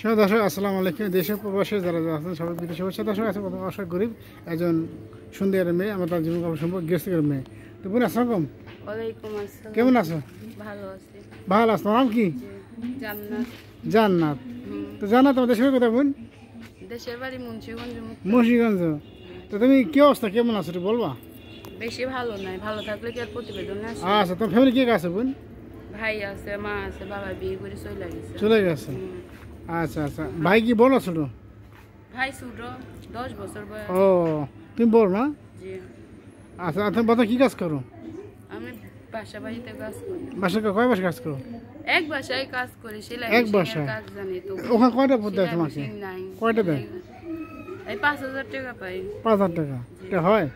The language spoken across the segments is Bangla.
দর্শক আসসালামু আলাইকুম। দেশে প্রবাসে যারা আছেন সবাই বিদেশে বসে দর্শক আছে প্রথম আশা গরিব একজন সুন্দর মেয়ে আমরা তার জীবন সম্পর্ক গেস্টের মেয়ে। তো বোন আসসালাম, ওয়ালাইকুম আসসালাম। কেমন আছো? ভালো আছি। ভালো আছো? নাম কি? জান্নাত। জান্নাত। তো জান্নাত তোমার দেশের কথা বোন? দেশের বাড়ি মুন্সিগঞ্জ। মুন্সিগঞ্জ। তো তুমি কি অবস্থা, কেমন আছো একটু বলবা? বেশি ভালো নাই, ভালো থাকলে কি আর প্রতিবেদন আসে? আচ্ছা, তোমার ফ্যামিলি কে আছে বোন? ভাই আছে, মা আছে, বাবা বিয়ে করে চলে গেছে। চলে গেছে। আচ্ছা আচ্ছা, ভাই কি বড় ছোট? ভাই ছোট, 10 বছর বয়স। ও, তুমি বড় না? জি। আচ্ছা, তুমি বাবা কি কাজ করো? আমি বাসা বাড়িতে কাজ করি। বাসায় কয় বাসায় কাজ করো? এক বাসায় কাজ করি, সেলাই এক মেশিনের বাসায়? কাজ জানি তো। ওখানে কয়টা দেয় সেলাই তোমাকে? মেশিন নাই। কয়টা দেয়? এই 5000 টাকা পাই। 5000 টাকা? এটা হয়?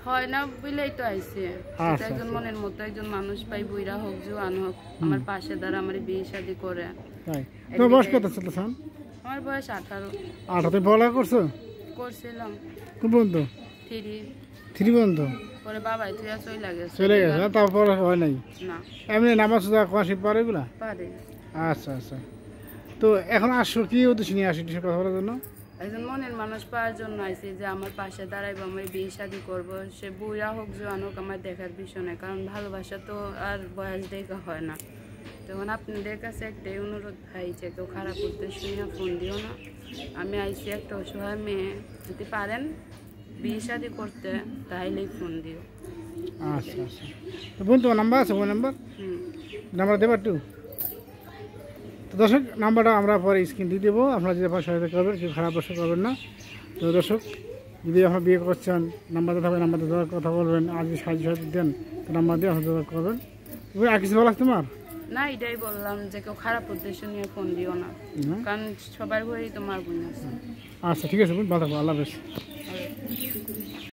হয় না বলেই তো আইছে। আচ্ছা, একজন আচ্ছা। মনের মতো একজন মানুষ পাই, বুইরা হোক জোয়ান হোক, আমার পাশে দ্বারা আমার বিয়ে শাদী করে। তাই? তোমার বয়স কত ছিল তখন? আমার বয়স 18। 18? তুমি পড়ালেখা করছো? করছিলাম কোন পর্যন্ত? 3। 3 পর্যন্ত? পরে বাবাই তুই চলে গেছে। চলে গেছে? তারপর পড়ালেখা হয় নাই? না। এমনি নামাজ সুদা কোয়াশি পারে এগুলা? পারে। আচ্ছা আচ্ছা। তো এখন আসছো কি উদ্দেশ্য নিয়ে আসি কথা বলার জন্য? একজন মনের মানুষ পাওয়ার জন্য আইছি, যে আমার পাশে দাঁড়াইবো, আমার বিয়ে শাদী করবো। সে বুড়া হোক জোয়ান হোক, আমার দেখার বিষয় নয়, কারণ ভালোবাসা তো আর বয়স দেখা হয় না। তখন আপনাদের কাছে একটাই অনুরোধ ভাই, যে কেউ খারাপ উদ্দেশ্য নিয়ে ফোন দিও না। আমি আইসি একটা অসহায় মেয়ে, যদি পারেন বিয়ে শাদী করতে তাইলেই ফোন দিও। আচ্ছা আচ্ছা। তো বোন তোমার নাম্বার আছে? Phone number? নাম্বার দেবা একটু? তো দর্শক, নাম্বারটা আমরা পরে স্ক্রিন দিয়ে দেবো, আপনারা যদি আপনার সহায়তা করবেন, কেউ খারাপ প্রশ্ন করবেন না। তো দর্শক, যদি আপনার বিয়ে করছেন, নাম্বারটা থাকবে, নাম্বারটা দেওয়ার কথা বলবেন। আর যদি সাহায্য দেন তো নাম্বার দিয়ে আপনার যোগাযোগ করবেন। আর কিছু বলা তোমার? না, এটাই বললাম যে কেউ খারাপ উদ্দেশ্য নিয়ে ফোন দিও না, কারণ সবার ঘরেই তোমার বোন আছে। আচ্ছা ঠিক আছে বোন, ভালো থাকবো, আল্লাহ হাফেজ।